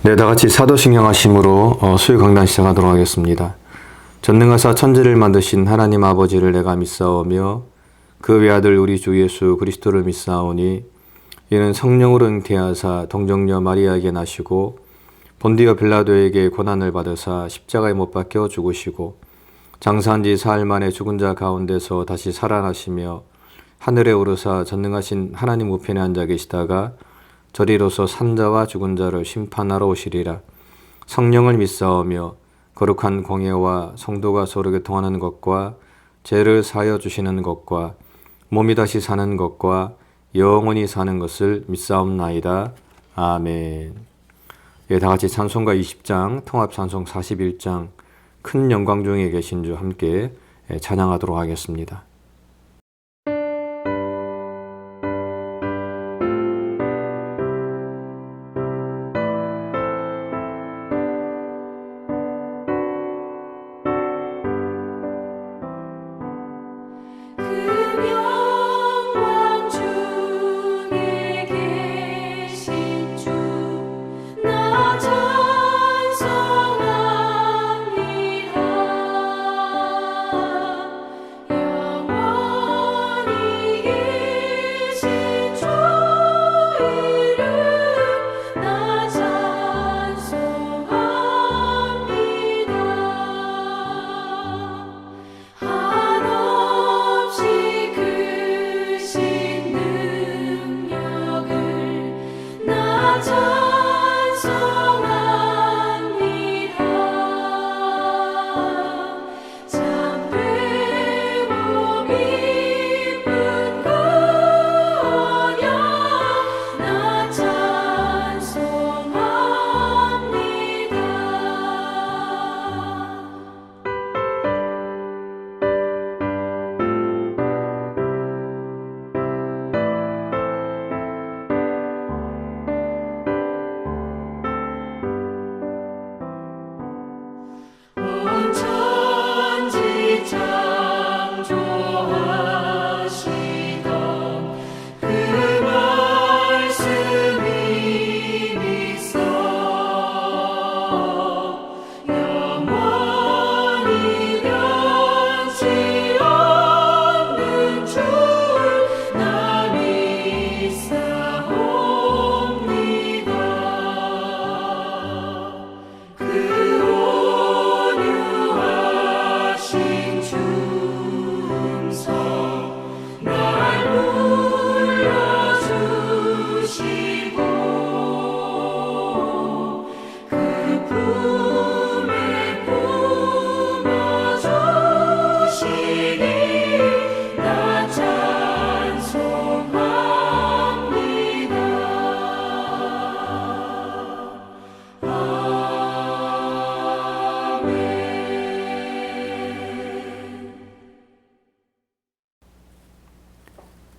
네, 다 같이 사도신경 하심으로 수요 강단 시작하도록 하겠습니다. 전능하사 천지를 만드신 하나님 아버지를 내가 믿사오며 그 외아들 우리 주 예수 그리스도를 믿사오니 이는 성령으로 잉태하사 동정녀 마리아에게 나시고 본디오 빌라도에게 고난을 받으사 십자가에 못 박혀 죽으시고 장사한 지 사흘 만에 죽은 자 가운데서 다시 살아나시며 하늘에 오르사 전능하신 하나님 우편에 앉아 계시다가 저리로서 산자와 죽은 자를 심판하러 오시리라. 성령을 믿사오며 거룩한 공예와 성도가 서로 교통하는 것과 죄를 사하여 주시는 것과 몸이 다시 사는 것과 영원히 사는 것을 믿사옵나이다. 아멘. 예, 다같이 찬송가 20장, 통합찬송 41장, 큰 영광 중에 계신 주 함께 찬양하도록 하겠습니다.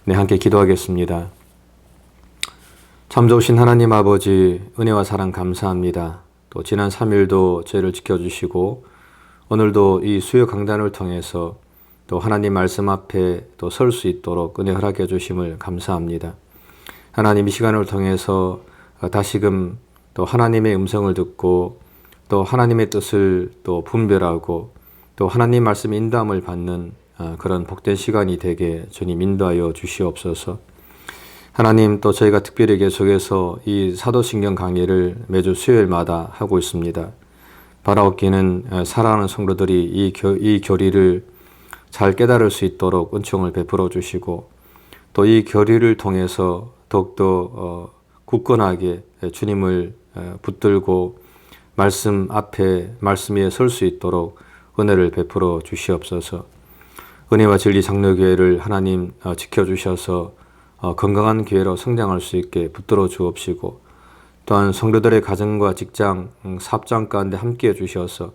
네, 함께 기도하겠습니다. 참 좋으신 하나님 아버지, 은혜와 사랑 감사합니다. 또 지난 3일도 저희를 지켜주시고 오늘도 이 수요 강단을 통해서 또 하나님 말씀 앞에 또 설 수 있도록 은혜 허락해 주심을 감사합니다. 하나님, 이 시간을 통해서 다시금 또 하나님의 음성을 듣고 또 하나님의 뜻을 또 분별하고 또 하나님 말씀 인도함을 받는 그런 복된 시간이 되게 주님 인도하여 주시옵소서. 하나님, 또 저희가 특별히 계속해서 이 사도신경 강의를 매주 수요일마다 하고 있습니다. 바라옵기는 사랑하는 성도들이 이 교리를 잘 깨달을 수 있도록 은총을 베풀어 주시고 또 이 교리를 통해서 더욱더 굳건하게 주님을 붙들고 말씀 앞에 말씀 위에 설 수 있도록 은혜를 베풀어 주시옵소서. 은혜와 진리 장로교회를 하나님 지켜주셔서 건강한 교회로 성장할 수 있게 붙들어 주옵시고 또한 성도들의 가정과 직장, 사업장 가운데 함께해 주셔서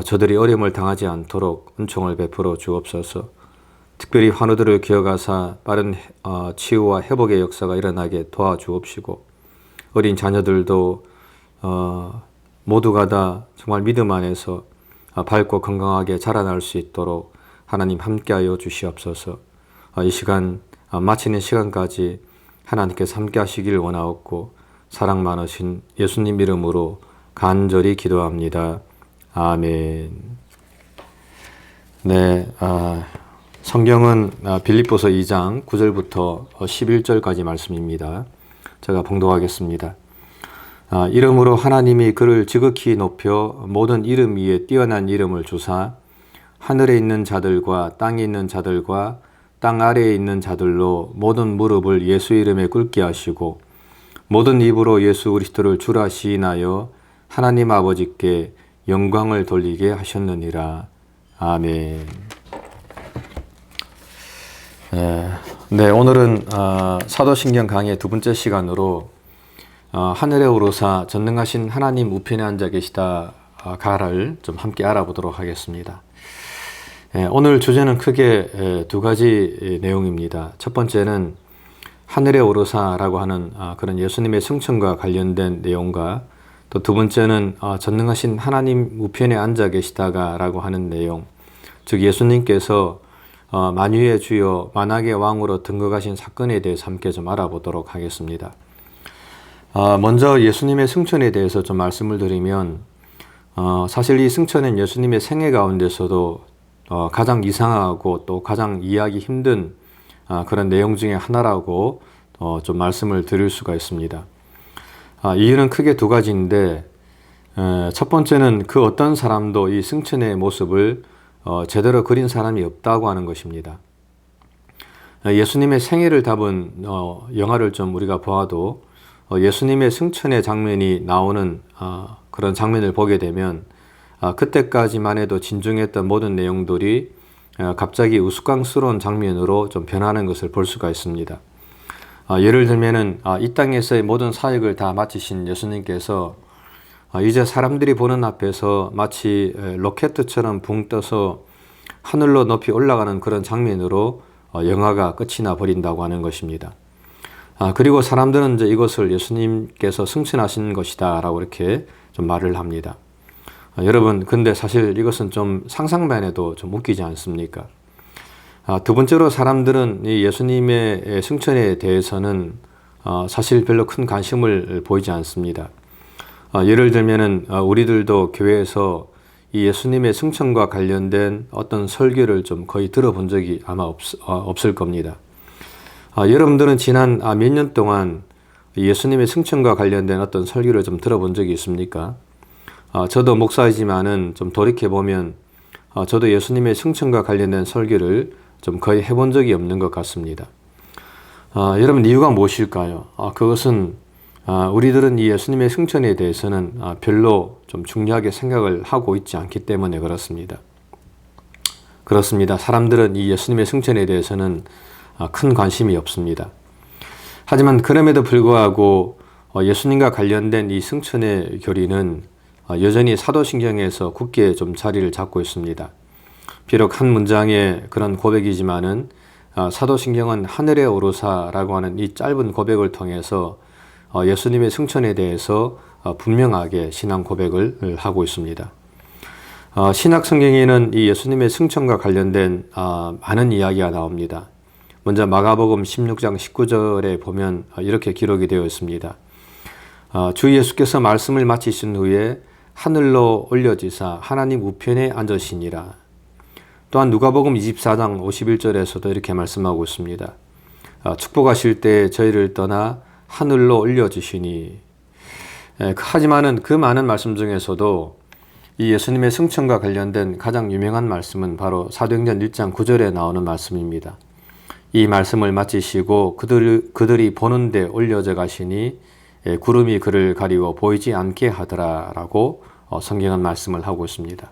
저들이 어려움을 당하지 않도록 은총을 베풀어 주옵소서. 특별히 환우들을 기억하사 빠른 치유와 회복의 역사가 일어나게 도와주옵시고 어린 자녀들도 모두가 다 정말 믿음 안에서 밝고 건강하게 자라날 수 있도록 하나님 함께하여 주시옵소서. 이 시간 마치는 시간까지 하나님께서 함께 하시기를 원하옵고 사랑 많으신 예수님 이름으로 간절히 기도합니다. 아멘. 네, 성경은 빌립보서 2장 9절부터 11절까지 말씀입니다. 제가 봉독하겠습니다. 이름으로 하나님이 그를 지극히 높여 모든 이름 위에 뛰어난 이름을 주사 하늘에 있는 자들과 땅에 있는 자들과 땅 아래에 있는 자들로 모든 무릎을 예수 이름에 꿇게 하시고 모든 입으로 예수 그리스도를 주라 시인하여 하나님 아버지께 영광을 돌리게 하셨느니라. 아멘. 네, 오늘은 사도신경 강의 두 번째 시간으로 하늘에 오르사 전능하신 하나님 우편에 앉아 계시다 가를 좀 함께 알아보도록 하겠습니다. 오늘 주제는 크게 두 가지 내용입니다. 첫 번째는 하늘에 오르사라고 하는 그런 예수님의 승천과 관련된 내용과 또 두 번째는 전능하신 하나님 우편에 앉아 계시다가 라고 하는 내용, 즉 예수님께서 만유의 주여 만악의 왕으로 등극하신 사건에 대해서 함께 좀 알아보도록 하겠습니다. 먼저 예수님의 승천에 대해서 좀 말씀을 드리면 사실 이 승천은 예수님의 생애 가운데서도 가장 이상하고 또 가장 이해하기 힘든 그런 내용 중에 하나라고 좀 말씀을 드릴 수가 있습니다. 이유는 크게 두 가지인데 첫 번째는 그 어떤 사람도 이 승천의 모습을 제대로 그린 사람이 없다고 하는 것입니다. 예수님의 생애를 담은 영화를 좀 우리가 보아도 예수님의 승천의 장면이 나오는 그런 장면을 보게 되면 그때까지만 해도 진중했던 모든 내용들이 갑자기 우스꽝스러운 장면으로 좀 변하는 것을 볼 수가 있습니다. 예를 들면은 이 땅에서의 모든 사역을 다 마치신 예수님께서 이제 사람들이 보는 앞에서 마치 로켓처럼 붕 떠서 하늘로 높이 올라가는 그런 장면으로 영화가 끝이 나 버린다고 하는 것입니다. 그리고 사람들은 이제 이것을 예수님께서 승천하신 것이다 라고 이렇게 좀 말을 합니다. 여러분, 근데 사실 이것은 좀 상상만 해도 좀 웃기지 않습니까? 두 번째로 사람들은 이 예수님의 승천에 대해서는 사실 별로 큰 관심을 보이지 않습니다. 예를 들면은 우리들도 교회에서 이 예수님의 승천과 관련된 어떤 설교를 좀 거의 들어본 적이 아마 없을 겁니다. 여러분들은 지난 몇 년 동안 예수님의 승천과 관련된 어떤 설교를 좀 들어본 적이 있습니까? 저도 목사이지만은 좀 돌이켜보면 저도 예수님의 승천과 관련된 설교를 좀 거의 해본 적이 없는 것 같습니다. 여러분, 이유가 무엇일까요? 그것은 우리들은 이 예수님의 승천에 대해서는 별로 좀 중요하게 생각을 하고 있지 않기 때문에 그렇습니다. 그렇습니다. 사람들은 이 예수님의 승천에 대해서는 큰 관심이 없습니다. 하지만 그럼에도 불구하고 예수님과 관련된 이 승천의 교리는 여전히 사도신경에서 굳게 좀 자리를 잡고 있습니다. 비록 한 문장의 그런 고백이지만은 사도신경은 하늘에 오르사라고 하는 이 짧은 고백을 통해서 예수님의 승천에 대해서 분명하게 신앙 고백을 하고 있습니다. 신약 성경에는 이 예수님의 승천과 관련된 많은 이야기가 나옵니다. 먼저 마가복음 16장 19절에 보면 이렇게 기록이 되어 있습니다. 주 예수께서 말씀을 마치신 후에 하늘로 올려지사 하나님 우편에 앉으시니라. 또한 누가복음 24장 51절에서도 이렇게 말씀하고 있습니다. 축복하실 때 저희를 떠나 하늘로 올려주시니. 하지만은 그 많은 말씀 중에서도 이 예수님의 승천과 관련된 가장 유명한 말씀은 바로 사도행전 1장 9절에 나오는 말씀입니다. 이 말씀을 마치시고 그들이 보는 데 올려져 가시니 구름이 그를 가리워 보이지 않게 하더라 라고 성경은 말씀을 하고 있습니다.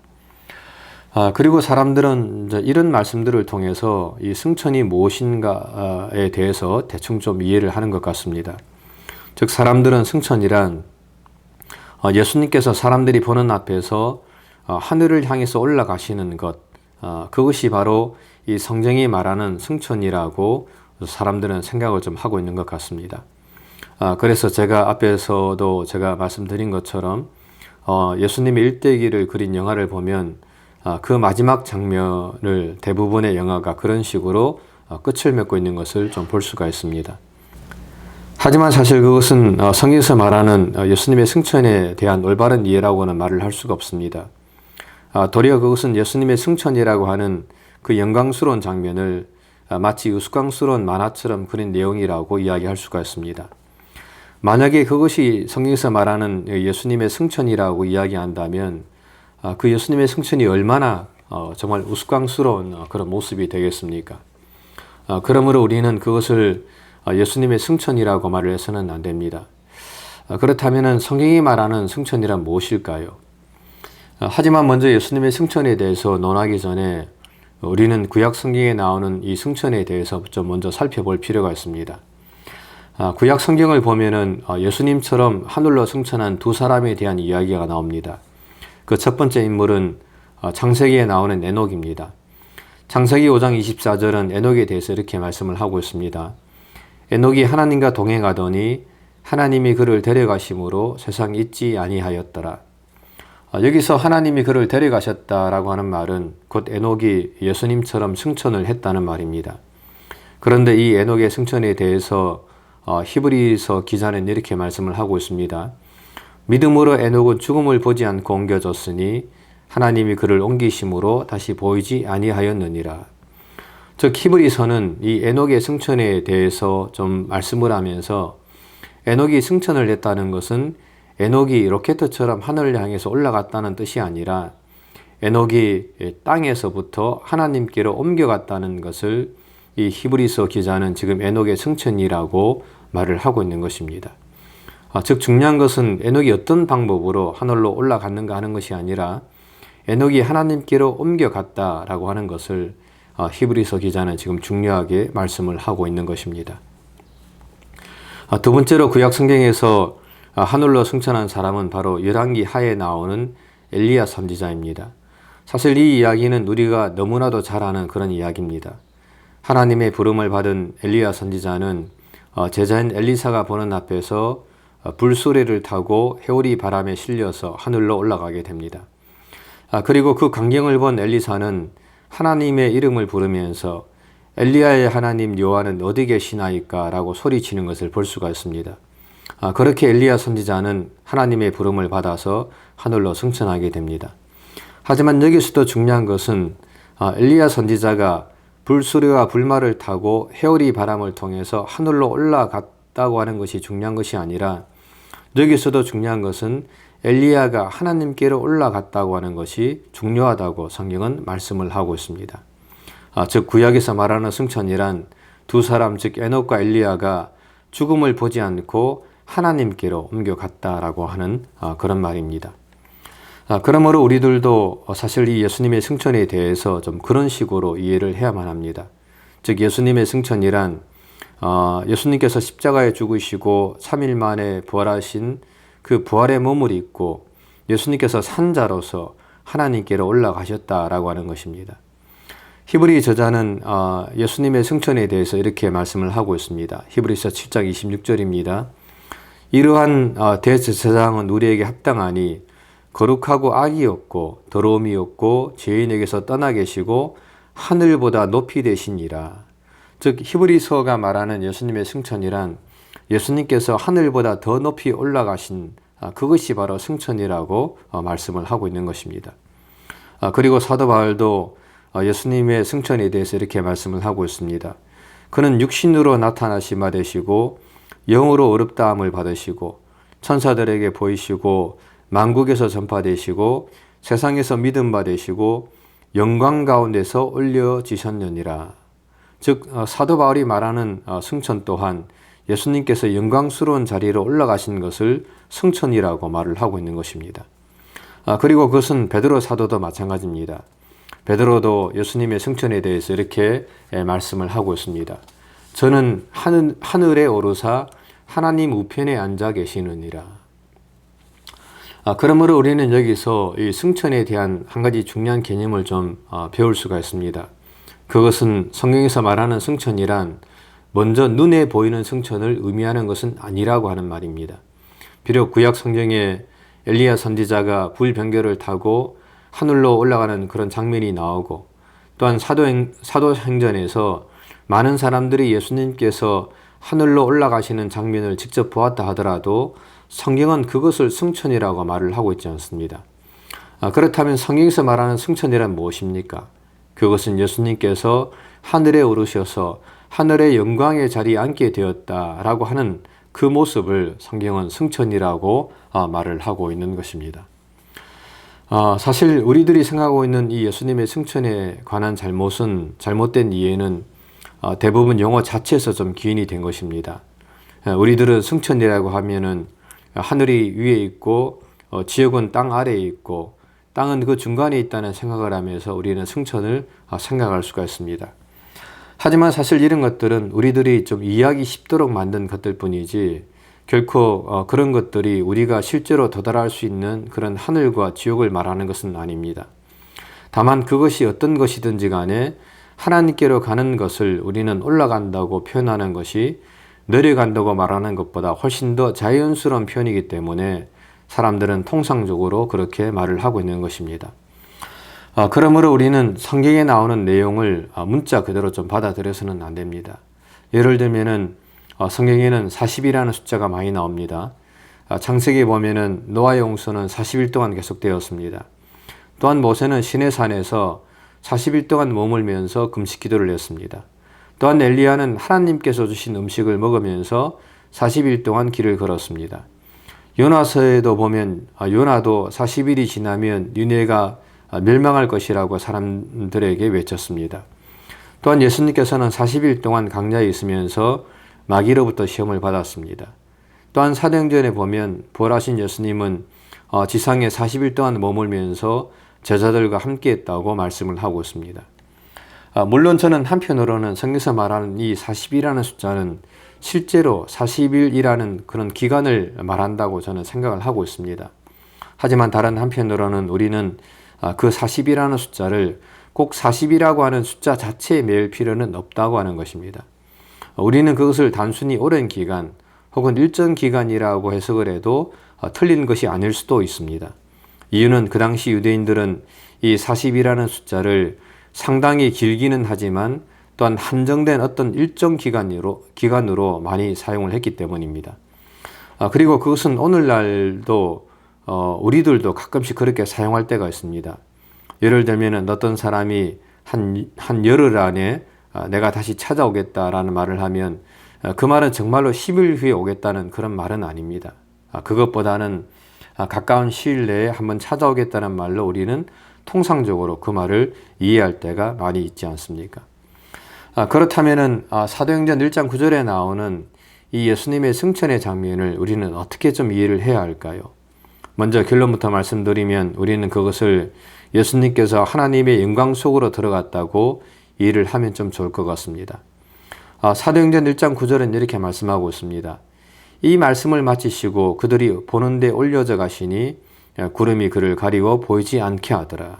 그리고 사람들은 이제 이런 말씀들을 통해서 이 승천이 무엇인가에 대해서 대충 좀 이해를 하는 것 같습니다. 즉 사람들은 승천이란 예수님께서 사람들이 보는 앞에서 하늘을 향해서 올라가시는 것, 그것이 바로 이 성경이 말하는 승천이라고 사람들은 생각을 좀 하고 있는 것 같습니다. 그래서 제가 앞에서도 제가 말씀드린 것처럼 예수님의 일대기를 그린 영화를 보면 그 마지막 장면을 대부분의 영화가 그런 식으로 끝을 맺고 있는 것을 좀 볼 수가 있습니다. 하지만 사실 그것은 성경에서 말하는 예수님의 승천에 대한 올바른 이해라고는 말을 할 수가 없습니다. 도리어 그것은 예수님의 승천이라고 하는 그 영광스러운 장면을 마치 우스꽝스러운 만화처럼 그린 내용이라고 이야기할 수가 있습니다. 만약에 그것이 성경에서 말하는 예수님의 승천이라고 이야기한다면 그 예수님의 승천이 얼마나 정말 우스꽝스러운 그런 모습이 되겠습니까? 그러므로 우리는 그것을 예수님의 승천이라고 말을 해서는 안 됩니다. 그렇다면 성경이 말하는 승천이란 무엇일까요? 하지만 먼저 예수님의 승천에 대해서 논하기 전에 우리는 구약 성경에 나오는 이 승천에 대해서 좀 먼저 살펴볼 필요가 있습니다. 구약 성경을 보면은 예수님처럼 하늘로 승천한 두 사람에 대한 이야기가 나옵니다. 그 첫 번째 인물은 창세기에 나오는 에녹입니다. 창세기 5장 24절은 에녹에 대해서 이렇게 말씀을 하고 있습니다. 에녹이 하나님과 동행하더니 하나님이 그를 데려가심으로 세상 잊지 아니하였더라. 여기서 하나님이 그를 데려가셨다라고 하는 말은 곧 에녹이 예수님처럼 승천을 했다는 말입니다. 그런데 이 에녹의 승천에 대해서 히브리서 기자는 이렇게 말씀을 하고 있습니다. 믿음으로 에녹은 죽음을 보지 않고 옮겨졌으니 하나님이 그를 옮기심으로 다시 보이지 아니하였느니라. 즉 히브리서는 이 에녹의 승천에 대해서 좀 말씀을 하면서 에녹이 승천을 했다는 것은 에녹이 로켓처럼 하늘을 향해서 올라갔다는 뜻이 아니라 에녹이 땅에서부터 하나님께로 옮겨갔다는 것을 이 히브리서 기자는 지금 에녹의 승천이라고 말을 하고 있는 것입니다. 즉 중요한 것은 에녹이 어떤 방법으로 하늘로 올라갔는가 하는 것이 아니라 에녹이 하나님께로 옮겨갔다라고 하는 것을 히브리서 기자는 지금 중요하게 말씀을 하고 있는 것입니다. 두 번째로 구약 성경에서 하늘로 승천한 사람은 바로 열왕기 하에 나오는 엘리야 선지자입니다. 사실 이 이야기는 우리가 너무나도 잘 아는 그런 이야기입니다. 하나님의 부름을 받은 엘리야 선지자는 제자인 엘리사가 보는 앞에서 불수레를 타고 해오리 바람에 실려서 하늘로 올라가게 됩니다. 그리고 그 광경을 본 엘리사는 하나님의 이름을 부르면서 엘리야의 하나님 여호와는 어디 계시나이까 라고 소리치는 것을 볼 수가 있습니다. 그렇게 엘리야 선지자는 하나님의 부름을 받아서 하늘로 승천하게 됩니다. 하지만 여기서도 중요한 것은 엘리야 선지자가 불수레와 불말을 타고 해오리 바람을 통해서 하늘로 올라갔다고 하는 것이 중요한 것이 아니라 여기서도 중요한 것은 엘리야가 하나님께로 올라갔다고 하는 것이 중요하다고 성경은 말씀을 하고 있습니다. 즉 구약에서 말하는 승천이란 두 사람 즉 에녹과 엘리야가 죽음을 보지 않고 하나님께로 옮겨갔다라고 하는 그런 말입니다. 그러므로 우리들도 사실 이 예수님의 승천에 대해서 좀 그런 식으로 이해를 해야만 합니다. 즉 예수님의 승천이란 예수님께서 십자가에 죽으시고 3일 만에 부활하신 그 부활의 몸을 입고 예수님께서 산자로서 하나님께로 올라가셨다라고 하는 것입니다. 히브리 저자는 예수님의 승천에 대해서 이렇게 말씀을 하고 있습니다. 히브리서 7장 26절입니다. 이러한 대제사장은 우리에게 합당하니 거룩하고 악이 없고 더러움이 없고 죄인에게서 떠나 계시고 하늘보다 높이 되시니라. 즉 히브리서가 말하는 예수님의 승천이란 예수님께서 하늘보다 더 높이 올라가신 그것이 바로 승천이라고 말씀을 하고 있는 것입니다. 그리고 사도 바울도 예수님의 승천에 대해서 이렇게 말씀을 하고 있습니다. 그는 육신으로 나타나신 바 되시고 영으로 어렵다함을 받으시고 천사들에게 보이시고 만국에서 전파되시고 세상에서 믿음 받으시고 영광 가운데서 올려지셨느니라. 즉 사도 바울이 말하는 승천 또한 예수님께서 영광스러운 자리로 올라가신 것을 승천이라고 말을 하고 있는 것입니다. 그리고 그것은 베드로 사도도 마찬가지입니다. 베드로도 예수님의 승천에 대해서 이렇게 말씀을 하고 있습니다. 저는 하늘에 오르사 하나님 우편에 앉아 계시느니라. 그러므로 우리는 여기서 이 승천에 대한 한 가지 중요한 개념을 좀 배울 수가 있습니다. 그것은 성경에서 말하는 승천이란 먼저 눈에 보이는 승천을 의미하는 것은 아니라고 하는 말입니다. 비록 구약 성경에 엘리야 선지자가 불병거를 타고 하늘로 올라가는 그런 장면이 나오고 또한 사도행전에서 많은 사람들이 예수님께서 하늘로 올라가시는 장면을 직접 보았다 하더라도 성경은 그것을 승천이라고 말을 하고 있지 않습니다. 그렇다면 성경에서 말하는 승천이란 무엇입니까? 그것은 예수님께서 하늘에 오르셔서 하늘의 영광의 자리에 앉게 되었다라고 하는 그 모습을 성경은 승천이라고 말을 하고 있는 것입니다. 사실 우리들이 생각하고 있는 이 예수님의 승천에 관한 잘못된 이해는 대부분 영어 자체에서 좀 기인이 된 것입니다. 우리들은 승천이라고 하면은 하늘이 위에 있고 지옥은 땅 아래에 있고 땅은 그 중간에 있다는 생각을 하면서 우리는 승천을 생각할 수가 있습니다. 하지만 사실 이런 것들은 우리들이 좀 이해하기 쉽도록 만든 것들 뿐이지 결코 그런 것들이 우리가 실제로 도달할 수 있는 그런 하늘과 지옥을 말하는 것은 아닙니다. 다만 그것이 어떤 것이든지 간에 하나님께로 가는 것을 우리는 올라간다고 표현하는 것이 내려간다고 말하는 것보다 훨씬 더 자연스러운 표현이기 때문에 사람들은 통상적으로 그렇게 말을 하고 있는 것입니다. 그러므로 우리는 성경에 나오는 내용을 문자 그대로 좀 받아들여서는 안 됩니다. 예를 들면은 성경에는 40이라는 숫자가 많이 나옵니다. 창세기에 보면은 노아의 홍수는 40일 동안 계속되었습니다. 또한 모세는 시내산에서 40일 동안 머물면서 금식 기도를 했습니다. 또한 엘리야는 하나님께서 주신 음식을 먹으면서 40일 동안 길을 걸었습니다. 요나서에도 보면 요나도 40일이 지나면 니네가 멸망할 것이라고 사람들에게 외쳤습니다. 또한 예수님께서는 40일 동안 강야에 있으면서 마귀로부터 시험을 받았습니다. 또한 사도행전에 보면 부활하신 예수님은 지상에 40일 동안 머물면서 제자들과 함께했다고 말씀을 하고 있습니다. 물론 저는 한편으로는 성경에서 말하는 이 40이라는 숫자는 실제로 40일이라는 그런 기간을 말한다고 저는 생각을 하고 있습니다. 하지만 다른 한편으로는 우리는 그 40이라는 숫자를 꼭 40이라고 하는 숫자 자체에 매일 필요는 없다고 하는 것입니다. 우리는 그것을 단순히 오랜 기간 혹은 일정 기간이라고 해석을 해도 틀린 것이 아닐 수도 있습니다. 이유는 그 당시 유대인들은 이 40이라는 숫자를 상당히 길기는 하지만 또한 한정된 어떤 일정 기간으로 많이 사용을 했기 때문입니다. 그리고 그것은 오늘날도 우리들도 가끔씩 그렇게 사용할 때가 있습니다. 예를 들면 어떤 사람이 한 열흘 안에 내가 다시 찾아오겠다라는 말을 하면 그 말은 정말로 10일 후에 오겠다는 그런 말은 아닙니다. 그것보다는 가까운 시일 내에 한번 찾아오겠다는 말로 우리는 통상적으로 그 말을 이해할 때가 많이 있지 않습니까? 그렇다면은 사도행전 1장 9절에 나오는 이 예수님의 승천의 장면을 우리는 어떻게 좀 이해를 해야 할까요? 먼저 결론부터 말씀드리면 우리는 그것을 예수님께서 하나님의 영광 속으로 들어갔다고 이해를 하면 좀 좋을 것 같습니다. 사도행전 1장 9절은 이렇게 말씀하고 있습니다. 이 말씀을 마치시고 그들이 보는 데 올려져 가시니 구름이 그를 가리고 보이지 않게 하더라.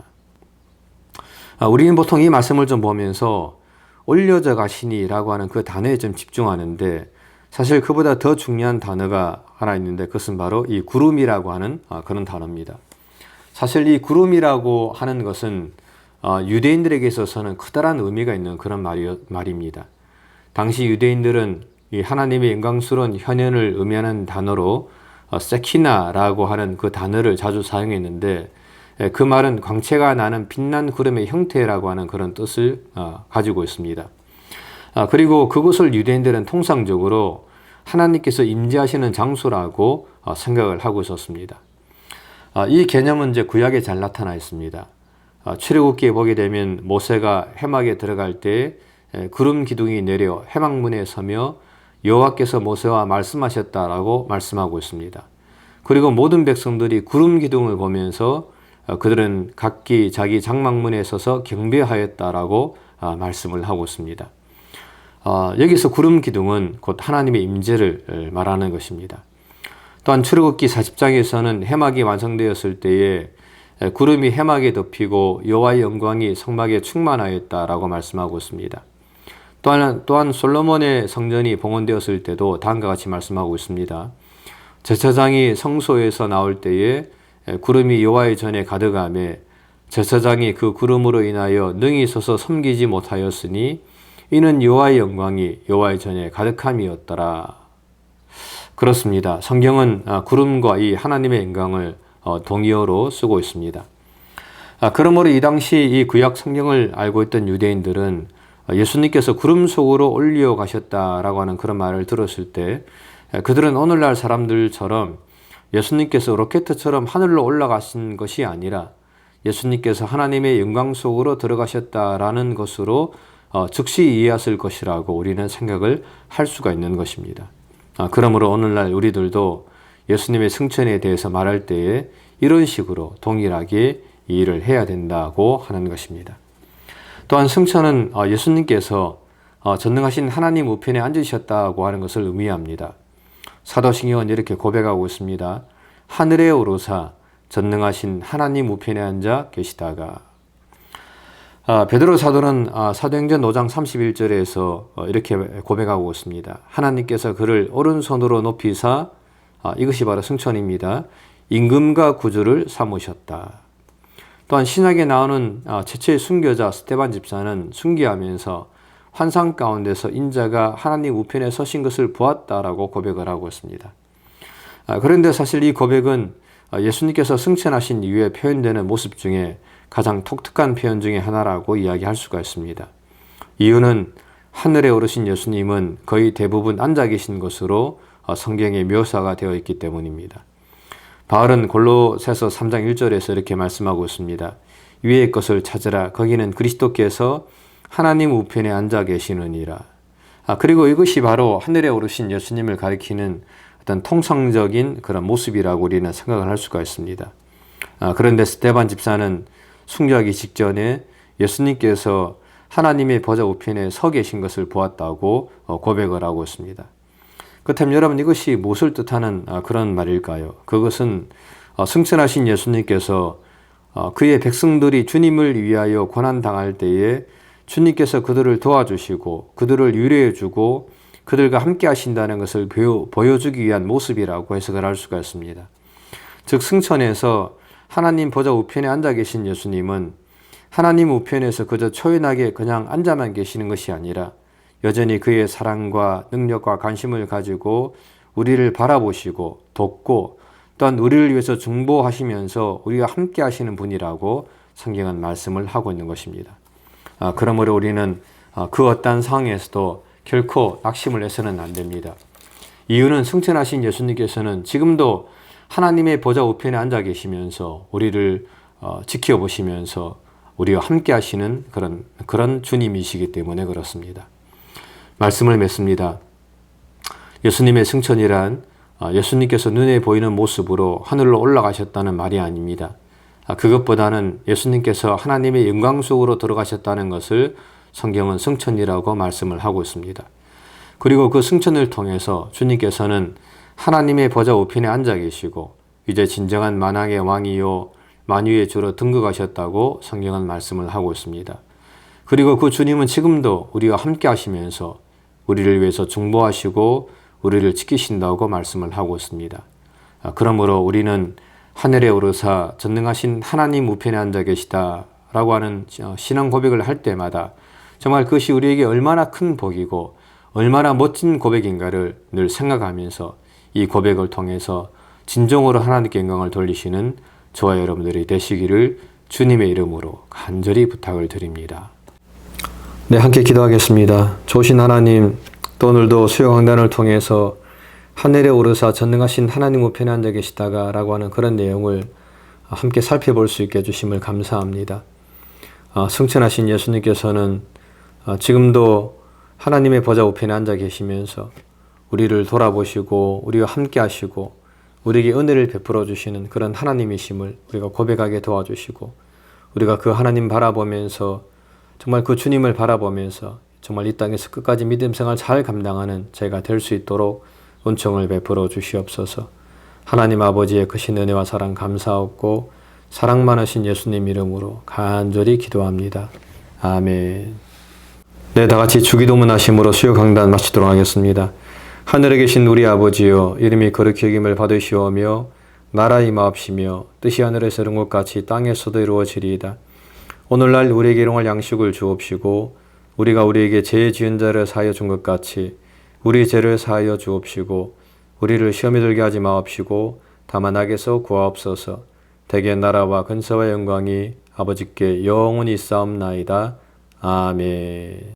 우리는 보통 이 말씀을 좀 보면서 올려져 가시니 라고 하는 그 단어에 좀 집중하는데 사실 그보다 더 중요한 단어가 하나 있는데 그것은 바로 이 구름이라고 하는 그런 단어입니다. 사실 이 구름이라고 하는 것은 유대인들에게 있어서는 커다란 의미가 있는 그런 말입니다. 당시 유대인들은 이 하나님의 영광스러운 현현을 의미하는 단어로 세키나라고 하는 그 단어를 자주 사용했는데 그 말은 광채가 나는 빛난 구름의 형태라고 하는 그런 뜻을 가지고 있습니다. 그리고 그것을 유대인들은 통상적으로 하나님께서 임재하시는 장소라고 생각을 하고 있었습니다. 이 개념은 이제 구약에 잘 나타나 있습니다. 출애굽기에 보게 되면 모세가 회막에 들어갈 때 구름 기둥이 내려 회막문에 서며 여호와께서 모세와 말씀하셨다라고 말씀하고 있습니다. 그리고 모든 백성들이 구름 기둥을 보면서 그들은 각기 자기 장막문에 서서 경배하였다라고 말씀을 하고 있습니다. 여기서 구름 기둥은 곧 하나님의 임재를 말하는 것입니다. 또한 출애굽기 40장에서는 해막이 완성되었을 때에 구름이 해막에 덮이고 여호와의 영광이 성막에 충만하였다라고 말씀하고 있습니다. 또한 솔로몬의 성전이 봉헌되었을 때도 다음과 같이 말씀하고 있습니다. 제사장이 성소에서 나올 때에 구름이 여호와의 전에 가득하며 제사장이 그 구름으로 인하여 능히 서서 섬기지 못하였으니 이는 여호와의 영광이 여호와의 전에 가득함이었더라. 그렇습니다. 성경은 구름과 이 하나님의 영광을 동의어로 쓰고 있습니다. 그러므로 이 당시 이 구약 성경을 알고 있던 유대인들은 예수님께서 구름 속으로 올려가셨다라고 하는 그런 말을 들었을 때 그들은 오늘날 사람들처럼 예수님께서 로켓처럼 하늘로 올라가신 것이 아니라 예수님께서 하나님의 영광 속으로 들어가셨다라는 것으로 즉시 이해했을 것이라고 우리는 생각을 할 수가 있는 것입니다. 그러므로 오늘날 우리들도 예수님의 승천에 대해서 말할 때에 이런 식으로 동일하게 이해를 해야 된다고 하는 것입니다. 또한 승천은 예수님께서 전능하신 하나님 우편에 앉으셨다고 하는 것을 의미합니다. 사도신경은 이렇게 고백하고 있습니다. 하늘에 오르사 전능하신 하나님 우편에 앉아 계시다가. 베드로 사도는 사도행전 5장 31절에서 이렇게 고백하고 있습니다. 하나님께서 그를 오른손으로 높이사 이것이 바로 승천입니다. 임금과 구주를 삼으셨다. 또한 신약에 나오는 최초의 순교자 스데반 집사는 순교하면서 환상 가운데서 인자가 하나님 우편에 서신 것을 보았다라고 고백을 하고 있습니다. 그런데 사실 이 고백은 예수님께서 승천하신 이후에 표현되는 모습 중에 가장 독특한 표현 중에 하나라고 이야기할 수가 있습니다. 이유는 하늘에 오르신 예수님은 거의 대부분 앉아 계신 것으로 성경에 묘사가 되어 있기 때문입니다. 바울은 골로새서 3장 1절에서 이렇게 말씀하고 있습니다. 위의 것을 찾으라. 거기는 그리스도께서 하나님 우편에 앉아 계시느니라. 그리고 이것이 바로 하늘에 오르신 예수님을 가리키는 어떤 통상적인 그런 모습이라고 우리는 생각을 할 수가 있습니다. 그런데 스데반 집사는 순교하기 직전에 예수님께서 하나님의 보좌 우편에 서 계신 것을 보았다고 고백을 하고 있습니다. 그렇다면 여러분 이것이 무엇을 뜻하는 그런 말일까요? 그것은 승천하신 예수님께서 그의 백성들이 주님을 위하여 고난당할 때에 주님께서 그들을 도와주시고 그들을 위로해주고 그들과 함께 하신다는 것을 보여주기 위한 모습이라고 해석을 할 수가 있습니다. 즉 승천에서 하나님 보좌 우편에 앉아 계신 예수님은 하나님 우편에서 그저 초연하게 그냥 앉아만 계시는 것이 아니라 여전히 그의 사랑과 능력과 관심을 가지고 우리를 바라보시고 돕고 또한 우리를 위해서 중보하시면서 우리와 함께 하시는 분이라고 성경은 말씀을 하고 있는 것입니다. 그러므로 우리는 그 어떠한 상황에서도 결코 낙심을 해서는 안 됩니다. 이유는 승천하신 예수님께서는 지금도 하나님의 보좌 우편에 앉아 계시면서 우리를 지켜보시면서 우리와 함께 하시는 그런 주님이시기 때문에 그렇습니다. 말씀을 맺습니다. 예수님의 승천이란 예수님께서 눈에 보이는 모습으로 하늘로 올라가셨다는 말이 아닙니다. 그것보다는 예수님께서 하나님의 영광 속으로 들어가셨다는 것을 성경은 승천이라고 말씀을 하고 있습니다. 그리고 그 승천을 통해서 주님께서는 하나님의 보좌 우편에 앉아 계시고 이제 진정한 만왕의 왕이요 만유의 주로 등극하셨다고 성경은 말씀을 하고 있습니다. 그리고 그 주님은 지금도 우리와 함께 하시면서 우리를 위해서 중보하시고 우리를 지키신다고 말씀을 하고 있습니다. 그러므로 우리는 하늘에 오르사 전능하신 하나님 우편에 앉아 계시다라고 하는 신앙 고백을 할 때마다 정말 그것이 우리에게 얼마나 큰 복이고 얼마나 멋진 고백인가를 늘 생각하면서 이 고백을 통해서 진정으로 하나님께 영광을 돌리시는 저와 여러분들이 되시기를 주님의 이름으로 간절히 부탁을 드립니다. 네, 함께 기도하겠습니다. 좋으신 하나님, 또 오늘도 수요강단을 통해서 하늘에 오르사 전능하신 하나님 우편에 앉아 계시다가 라고 하는 그런 내용을 함께 살펴볼 수 있게 해주심을 감사합니다. 승천하신 예수님께서는 지금도 하나님의 보좌 우편에 앉아 계시면서 우리를 돌아보시고 우리와 함께 하시고 우리에게 은혜를 베풀어 주시는 그런 하나님이심을 우리가 고백하게 도와주시고 우리가 그 하나님 바라보면서 정말 그 주님을 바라보면서 정말 이 땅에서 끝까지 믿음 생활 잘 감당하는 제가 될 수 있도록 은총을 베풀어 주시옵소서. 하나님 아버지의 크신 은혜와 사랑 감사하고 사랑 많으신 예수님 이름으로 간절히 기도합니다. 아멘. 네, 다 같이 주기도문 하심으로 수요 강단 마치도록 하겠습니다. 하늘에 계신 우리 아버지여, 이름이 거룩히 여김을 받으시오며 나라 임하옵시며 뜻이 하늘에서 이룬 것 같이 땅에서도 이루어지리이다. 오늘날 우리에게 일용할 양식을 주옵시고 우리가 우리에게 죄 지은 자를 사하여 준 것 같이 우리 죄를 사하여 주옵시고 우리를 시험에 들게 하지 마옵시고 다만 악에서 구하옵소서. 대개 나라와 근세와 영광이 아버지께 영원히 있사옵나이다. 아멘.